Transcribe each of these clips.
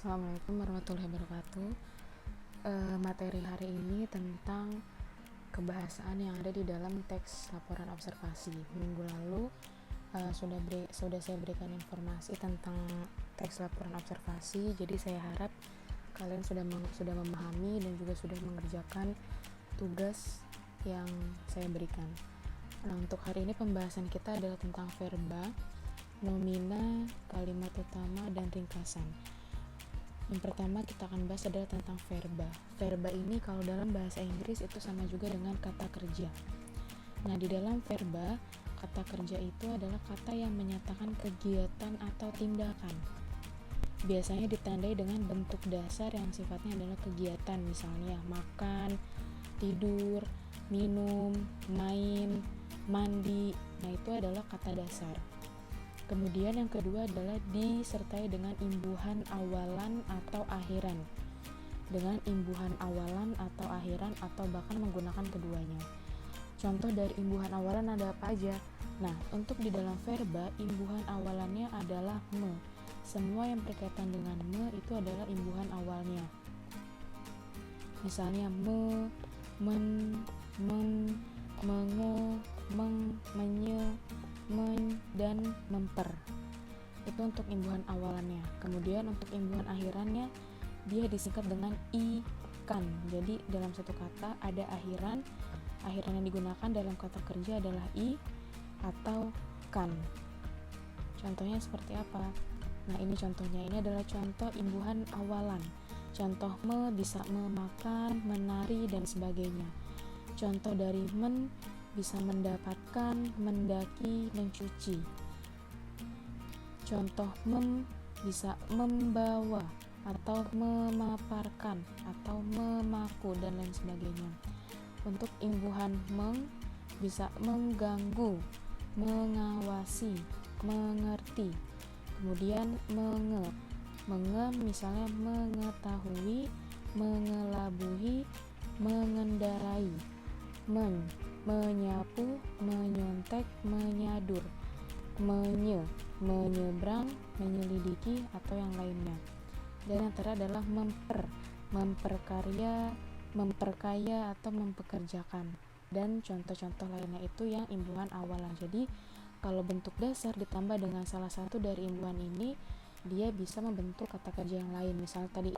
Assalamualaikum warahmatullahi wabarakatuh. Materi hari ini tentang kebahasaan yang ada di dalam teks laporan observasi. Minggu lalu sudah saya berikan informasi tentang teks laporan observasi. Jadi saya harap kalian sudah memahami dan juga sudah mengerjakan tugas yang saya berikan. Nah, untuk hari ini pembahasan kita adalah tentang verba, nomina, kalimat utama, dan ringkasan. Yang pertama kita akan bahas adalah tentang verba. Verba ini kalau dalam bahasa Inggris itu sama juga dengan kata kerja. Nah, di dalam verba, kata kerja itu adalah kata yang menyatakan kegiatan atau tindakan. Biasanya ditandai dengan bentuk dasar yang sifatnya adalah kegiatan, misalnya makan, tidur, minum, main, mandi. Nah, itu adalah kata dasar. Kemudian yang kedua adalah disertai dengan imbuhan awalan atau akhiran. Dengan imbuhan awalan atau akhiran atau bahkan menggunakan keduanya. Contoh dari imbuhan awalan ada apa aja? Nah, untuk di dalam verba, imbuhan awalannya adalah me. Semua yang berkaitan dengan me itu adalah imbuhan awalnya. Misalnya me, men, meng, menge, meng, menye, men, dan memper. Itu untuk imbuhan awalannya. Kemudian untuk imbuhan akhirannya dia disingkat dengan ikan. Jadi dalam satu kata ada akhiran yang digunakan dalam kata kerja adalah i atau kan. Contohnya seperti apa? Nah, ini contohnya. Ini adalah contoh imbuhan awalan. Contoh me bisa memakan, menari, dan sebagainya. Contoh dari men bisa mendapatkan, mendaki, mencuci. Contoh mem bisa membawa atau memaparkan atau memaku dan lain sebagainya. Untuk imbuhan meng bisa mengganggu, mengawasi, mengerti. Kemudian menge misalnya mengetahui, mengelabuhi, mengendarai. Menyapu, menyontek, menyadur. Menyeberang, menyelidiki, atau yang lainnya. Dan yang terakhir adalah memperkaya atau mempekerjakan. Dan contoh-contoh lainnya itu yang imbuhan awalan. Jadi kalau bentuk dasar ditambah dengan salah satu dari imbuhan ini, dia bisa membentuk kata kerja yang lain. Misal tadi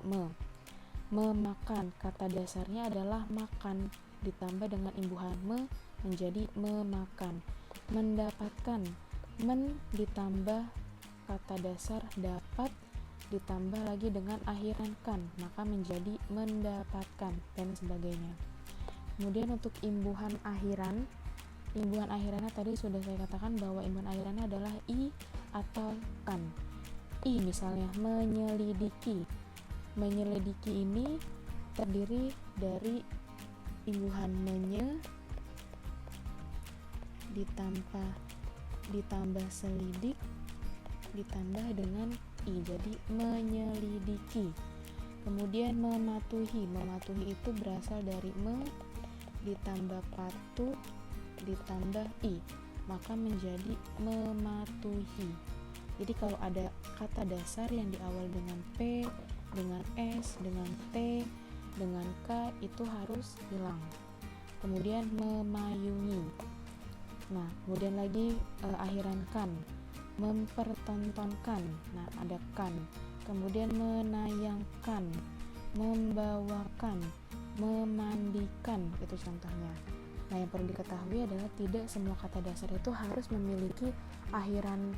memakan, kata dasarnya adalah makan, ditambah dengan imbuhan menjadi memakan. Mendapatkan, ditambah kata dasar dapat, ditambah lagi dengan akhiran kan, maka menjadi mendapatkan, dan sebagainya. Kemudian untuk imbuhan akhirannya tadi sudah saya katakan bahwa imbuhan akhirannya adalah i atau kan. I misalnya menyelidiki ini terdiri dari imbuhan menye ditambah selidik ditambah dengan i, jadi menyelidiki. Kemudian mematuhi itu berasal dari me ditambah patuh ditambah i, maka menjadi mematuhi. Jadi kalau ada kata dasar yang diawal dengan p, dengan s, dengan t, dengan k, itu harus hilang. Kemudian memayungi. Nah, kemudian lagi akhiran kan, mempertontonkan. Nah, ada kan. Kemudian menayangkan, membawakan, memandikan, itu contohnya. Nah, yang perlu diketahui adalah tidak semua kata dasar itu harus memiliki akhiran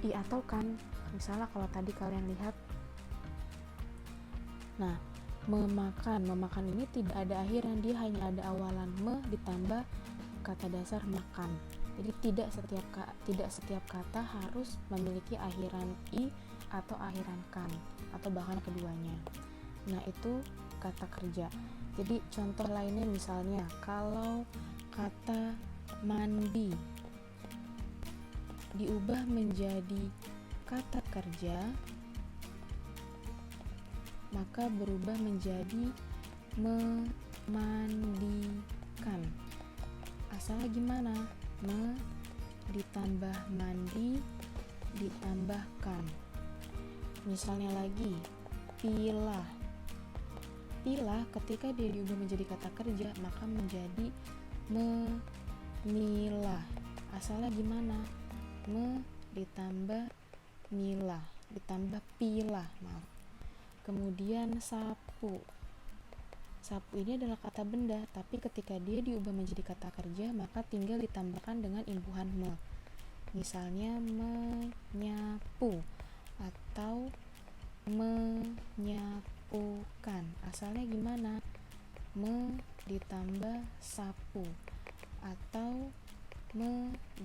i atau kan. Misalnya kalau tadi kalian lihat, nah, memakan ini tidak ada akhiran, dia hanya ada awalan me ditambah kata dasar makan. Jadi tidak setiap kata harus memiliki akhiran i atau akhiran kan atau bahkan keduanya. Nah, itu kata kerja. Jadi contoh lainnya misalnya kalau kata mandi diubah menjadi kata kerja, maka berubah menjadi memandikan. Asalnya gimana? Ditambah mandi ditambahkan. Misalnya lagi, pilah. Pilah ketika dia diubah menjadi kata kerja maka menjadi memilah. Asalnya gimana? Ditambah milah, ditambah pilah, maaf. Kemudian sapu. Sapu ini adalah kata benda, tapi ketika dia diubah menjadi kata kerja maka tinggal ditambahkan dengan imbuhan me. Misalnya menyapu atau menyapukan. Asalnya gimana? Ditambah sapu atau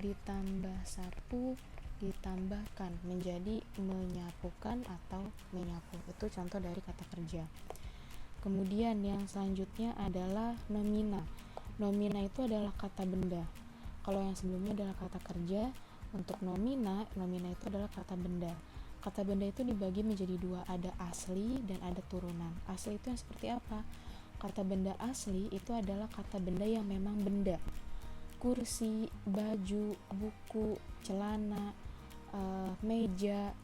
ditambah sapu ditambahkan menjadi menyapukan atau menyapu. Itu contoh dari kata kerja. Kemudian yang selanjutnya adalah nomina. Nomina itu adalah kata benda. Kalau yang sebelumnya adalah kata kerja, untuk nomina itu adalah kata benda. Kata benda itu dibagi menjadi dua, ada asli dan ada turunan. Asli itu yang seperti apa? Kata benda asli itu adalah kata benda yang memang benda. Kursi, baju, buku, celana, meja,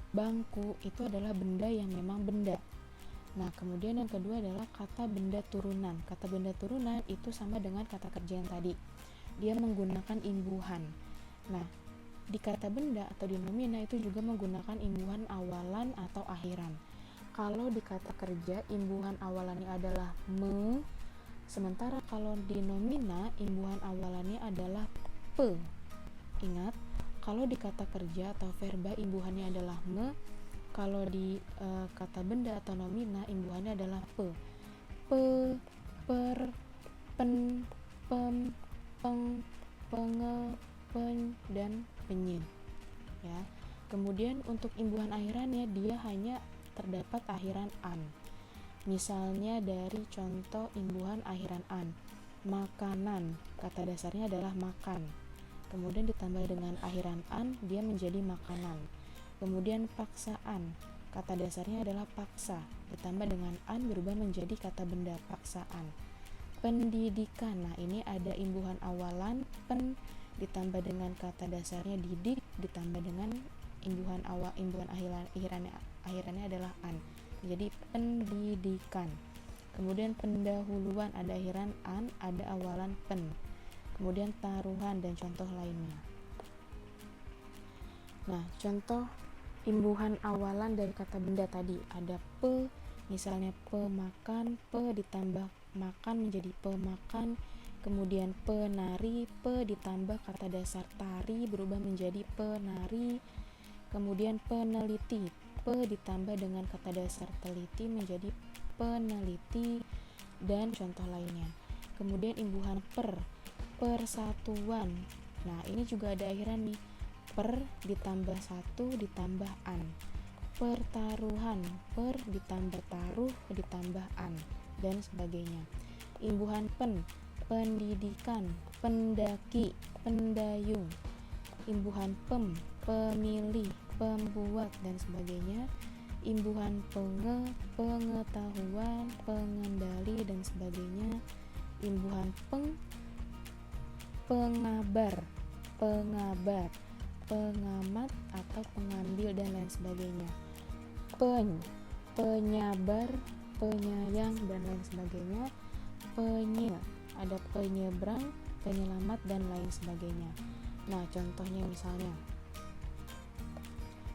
bangku itu adalah benda yang memang benda. Nah, kemudian yang kedua adalah kata benda turunan. Kata benda turunan itu sama dengan kata kerja yang tadi. Dia menggunakan imbuhan. Nah, di kata benda atau di nomina itu juga menggunakan imbuhan awalan atau akhiran. Kalau di kata kerja imbuhan awalannya adalah me, sementara kalau di nomina imbuhan awalannya adalah pe. Ingat, kalau di kata kerja atau verba imbuhannya adalah me, kalau di kata benda atau nomina imbuhannya adalah pe. Pe, per, pen, pem, peng, penge, pen, dan penye. Ya. Kemudian untuk imbuhan akhirannya dia hanya terdapat akhiran an. Misalnya dari contoh imbuhan akhiran an, makanan, kata dasarnya adalah makan. Kemudian ditambah dengan akhiran an, dia menjadi makanan. Kemudian paksaan, kata dasarnya adalah paksa, ditambah dengan an berubah menjadi kata benda paksaan. Pendidikan, nah ini ada imbuhan awalan pen ditambah dengan kata dasarnya didik ditambah dengan imbuhan akhirannya adalah an. Jadi pendidikan. Kemudian pendahuluan ada akhiran an, ada awalan pen. Kemudian taruhan dan contoh lainnya. Nah, contoh imbuhan awalan dari kata benda tadi ada pe, misalnya pemakan, pe ditambah makan menjadi pemakan. Kemudian penari, pe ditambah kata dasar tari berubah menjadi penari. Kemudian peneliti, pe ditambah dengan kata dasar teliti menjadi peneliti, dan contoh lainnya. Kemudian imbuhan per, persatuan. Nah, ini juga ada akhiran nih. Per ditambah satu ditambah an. Pertaruhan, per ditambah taruh ditambah an, dan sebagainya. Imbuhan pen, pendidikan, pendaki, pendayung. Imbuhan pem, pemilih, pembuat, dan sebagainya. Imbuhan penge, pengetahuan, pengendali, dan sebagainya. Imbuhan peng, pengabar, pengamat atau pengambil, dan lain sebagainya. Penyabar, penyayang, dan lain sebagainya. Penye, ada penyeberang, penyelamat, dan lain sebagainya. Nah, contohnya misalnya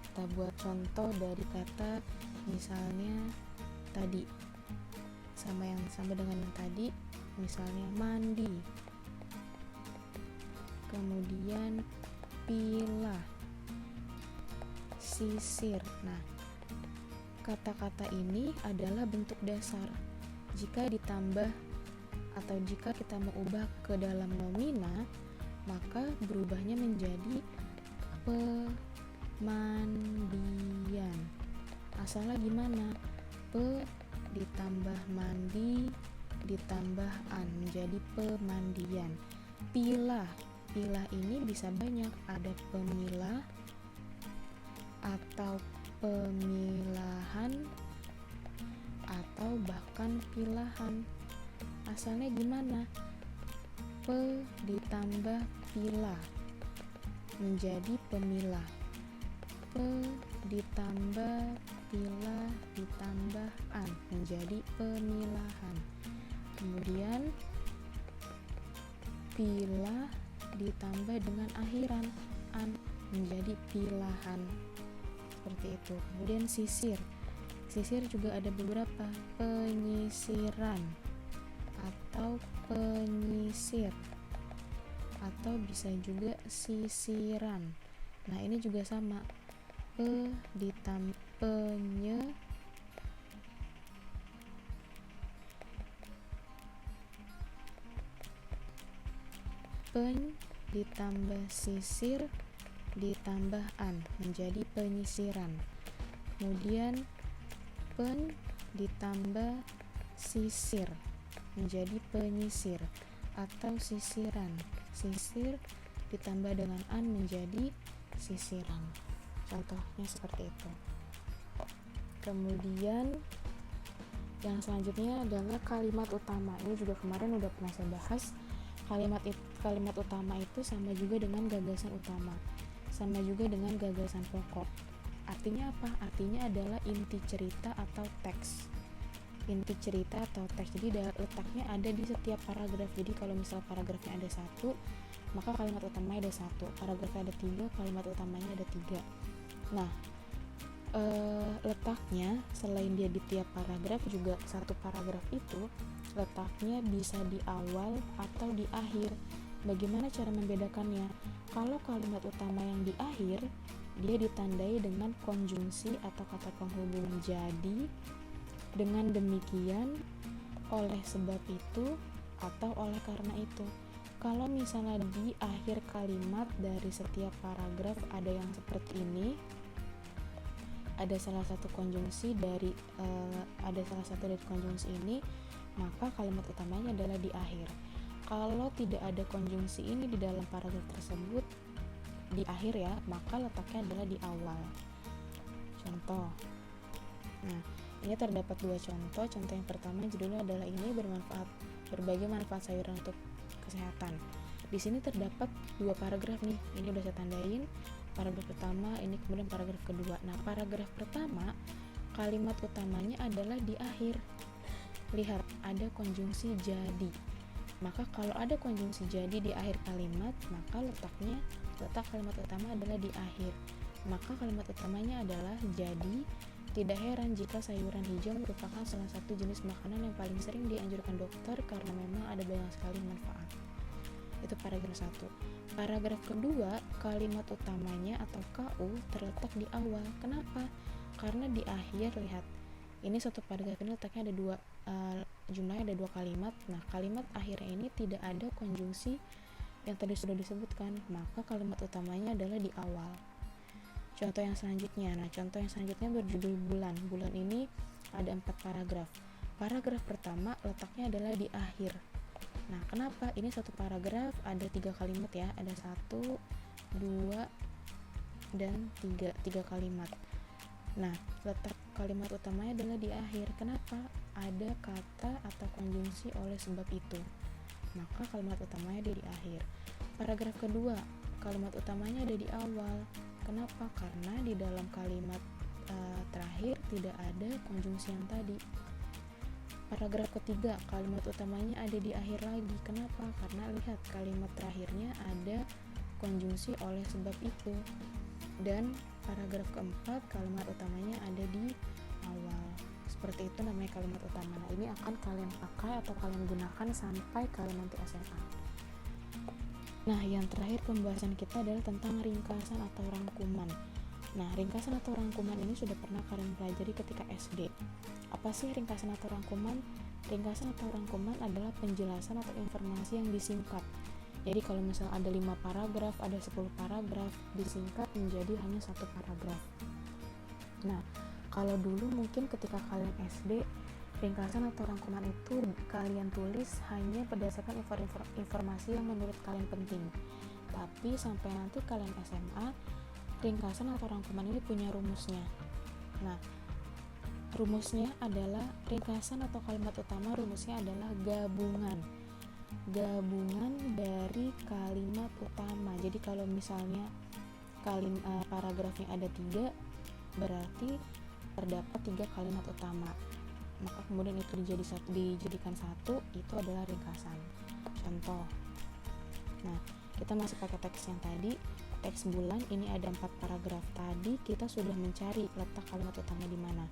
kita buat contoh dari kata misalnya tadi sama dengan yang tadi, misalnya mandi, kemudian pilah, sisir. Nah, kata-kata ini adalah bentuk dasar. Jika ditambah atau jika kita mau ubah ke dalam nomina, maka berubahnya menjadi pemandian. Asalnya gimana? Pe ditambah mandi ditambah an menjadi pemandian. Pilah ini bisa banyak, ada pemilah atau pemilahan atau bahkan pilahan. Asalnya gimana? Pe ditambah pilah menjadi pemilah. Pe ditambah pilah ditambah menjadi pemilahan. Kemudian pilah ditambah dengan akhiran an menjadi pilahan, seperti itu. Kemudian sisir juga ada beberapa, penyisiran atau penyisir, atau bisa juga sisiran. Nah, ini juga sama, pen ditambah sisir ditambah an menjadi penyisiran. Kemudian pen ditambah sisir menjadi penyisir atau sisiran. Sisir ditambah dengan an menjadi sisiran. Contohnya seperti itu. Kemudian yang selanjutnya adalah kalimat utama. Ini juga kemarin udah pernah saya bahas. Kalimat utama itu sama juga dengan gagasan utama, sama juga dengan gagasan pokok. Artinya apa? Artinya adalah inti cerita atau teks. Inti cerita atau teks. Jadi letaknya ada di setiap paragraf. Jadi kalau misal paragrafnya ada 1, maka kalimat utamanya ada 1. Paragrafnya ada 3, kalimat utamanya ada 3. Nah, letaknya selain dia di tiap paragraf, juga satu paragraf itu letaknya bisa di awal atau di akhir. Bagaimana cara membedakannya? Kalau kalimat utama yang di akhir, dia ditandai dengan konjungsi atau kata penghubung jadi, dengan demikian, oleh sebab itu, atau oleh karena itu. Kalau misalnya di akhir kalimat dari setiap paragraf ada yang seperti ini, ada salah satu dari konjungsi ini, maka kalimat utamanya adalah di akhir. Kalau tidak ada konjungsi ini di dalam paragraf tersebut di akhir ya, maka letaknya adalah di awal. Contoh. Nah, ini terdapat 2 contoh. Contoh yang pertama judulnya adalah ini berbagai manfaat sayuran untuk kesehatan. Di sini terdapat 2 paragraf nih. Ini udah saya tandain. Paragraf pertama, ini kemudian paragraf kedua. Nah, paragraf pertama kalimat utamanya adalah di akhir. Lihat, ada konjungsi jadi. Maka kalau ada konjungsi jadi di akhir kalimat, maka letak kalimat utama adalah di akhir. Maka kalimat utamanya adalah jadi. Tidak heran jika sayuran hijau merupakan salah satu jenis makanan yang paling sering dianjurkan dokter karena memang ada banyak sekali manfaat. Itu paragraf 1. Paragraf kedua, kalimat utamanya atau KU terletak di awal. Kenapa? Karena di akhir, lihat, ini satu paragraf ini letaknya ada 2, jumlahnya ada 2 kalimat. Nah, kalimat akhirnya ini tidak ada konjungsi yang tadi sudah disebutkan, maka kalimat utamanya adalah di awal. Contoh yang selanjutnya. Nah, contoh yang selanjutnya berjudul bulan. Bulan ini ada 4 paragraf. Paragraf pertama letaknya adalah di akhir. Nah, kenapa? Ini satu paragraf ada 3 kalimat ya. Ada 1, 2, dan 3 kalimat. Nah, letak kalimat utamanya adalah di akhir. Kenapa? Ada kata atau konjungsi oleh sebab itu. Maka kalimat utamanya ada di akhir. Paragraf kedua, kalimat utamanya ada di awal. Kenapa? Karena di dalam kalimat terakhir tidak ada konjungsi yang tadi. Paragraf ketiga, kalimat utamanya ada di akhir lagi. Kenapa? Karena lihat, kalimat terakhirnya ada konjungsi oleh sebab itu. Dan paragraf keempat, kalimat utamanya ada di awal. Seperti itu namanya kalimat utama. Nah, ini akan kalian pakai atau kalian gunakan sampai kalian nanti SMA. Nah, yang terakhir pembahasan kita adalah tentang ringkasan atau rangkuman. Nah, ringkasan atau rangkuman ini sudah pernah kalian pelajari ketika SD. Apa sih ringkasan atau rangkuman? Ringkasan atau rangkuman adalah penjelasan atau informasi yang disingkat. Jadi kalau misal ada 5 paragraf, ada 10 paragraf, disingkat menjadi hanya 1 paragraf. Nah, kalau dulu mungkin ketika kalian SD, ringkasan atau rangkuman itu kalian tulis hanya berdasarkan informasi yang menurut kalian penting. Tapi sampai nanti kalian SMA, ringkasan atau rangkuman ini punya rumusnya. Nah, rumusnya adalah ringkasan atau kalimat utama, rumusnya adalah gabungan dari kalimat utama. Jadi kalau misalnya paragrafnya ada 3, berarti terdapat 3 kalimat utama. maka kemudian itu dijadikan satu, itu adalah ringkasan. Contoh, nah kita masih pakai teks yang tadi, teks bulan. Ini ada 4 paragraf. Tadi kita sudah mencari letak kalimat utama di mana.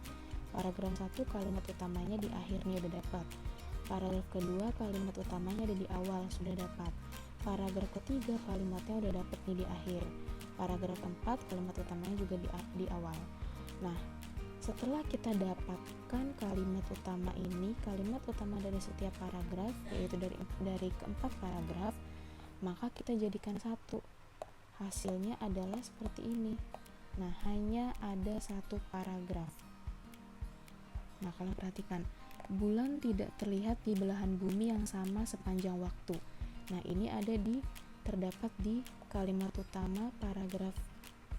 Paragraf 1 kalimat utamanya di akhirnya udah dapat. Paragraf kedua kalimat utamanya ada di awal, sudah dapat. Paragraf ketiga kalimatnya udah dapat nih di akhir. Paragraf keempat kalimat utamanya juga di awal. Nah, setelah kita dapatkan kalimat utama ini, kalimat utama dari setiap paragraf, yaitu dari keempat paragraf, maka kita jadikan satu. Hasilnya adalah seperti ini. Nah, hanya ada satu paragraf. Nah, kalian perhatikan, bulan tidak terlihat di belahan bumi yang sama sepanjang waktu. Nah, ini terdapat di kalimat utama paragraf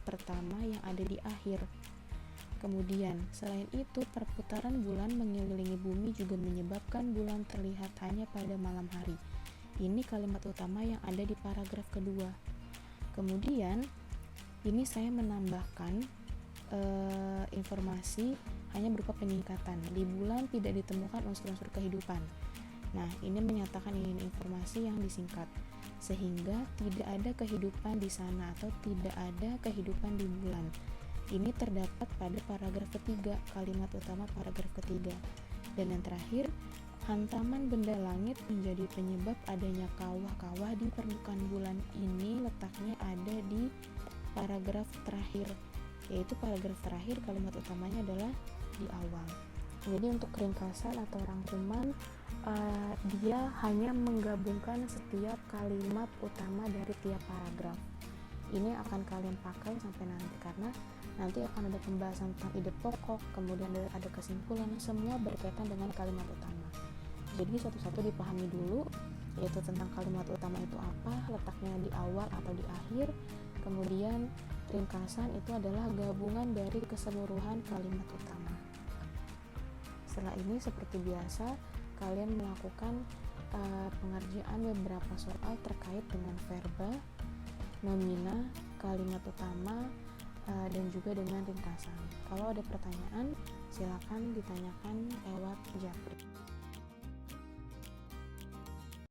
pertama yang ada di akhir. Kemudian, selain itu, perputaran bulan mengelilingi bumi juga menyebabkan bulan terlihat hanya pada malam hari. Ini kalimat utama yang ada di paragraf kedua. Kemudian, ini saya menambahkan informasi hanya berupa peningkatan. Di bulan tidak ditemukan unsur-unsur kehidupan. Nah, ini menyatakan informasi yang disingkat, sehingga tidak ada kehidupan di sana atau tidak ada kehidupan di bulan. Ini terdapat pada paragraf ketiga, kalimat utama paragraf ketiga. Dan yang terakhir, hantaman benda langit menjadi penyebab adanya kawah-kawah di permukaan bulan. Ini letaknya ada di paragraf terakhir, yaitu paragraf terakhir kalimat utamanya adalah di awal. Jadi untuk ringkasan atau rangkuman, dia hanya menggabungkan setiap kalimat utama dari tiap paragraf. Ini akan kalian pakai sampai nanti, karena nanti akan ada pembahasan tentang ide pokok, kemudian ada kesimpulan, semua berkaitan dengan kalimat utama. Jadi satu-satu dipahami dulu, yaitu tentang kalimat utama itu apa, letaknya di awal atau di akhir. Kemudian ringkasan itu adalah gabungan dari keseluruhan kalimat utama. Setelah ini, seperti biasa, kalian melakukan pengerjaan beberapa soal terkait dengan verba, nomina, kalimat utama, dan juga dengan ringkasan. Kalau ada pertanyaan, silakan ditanyakan lewat Japri.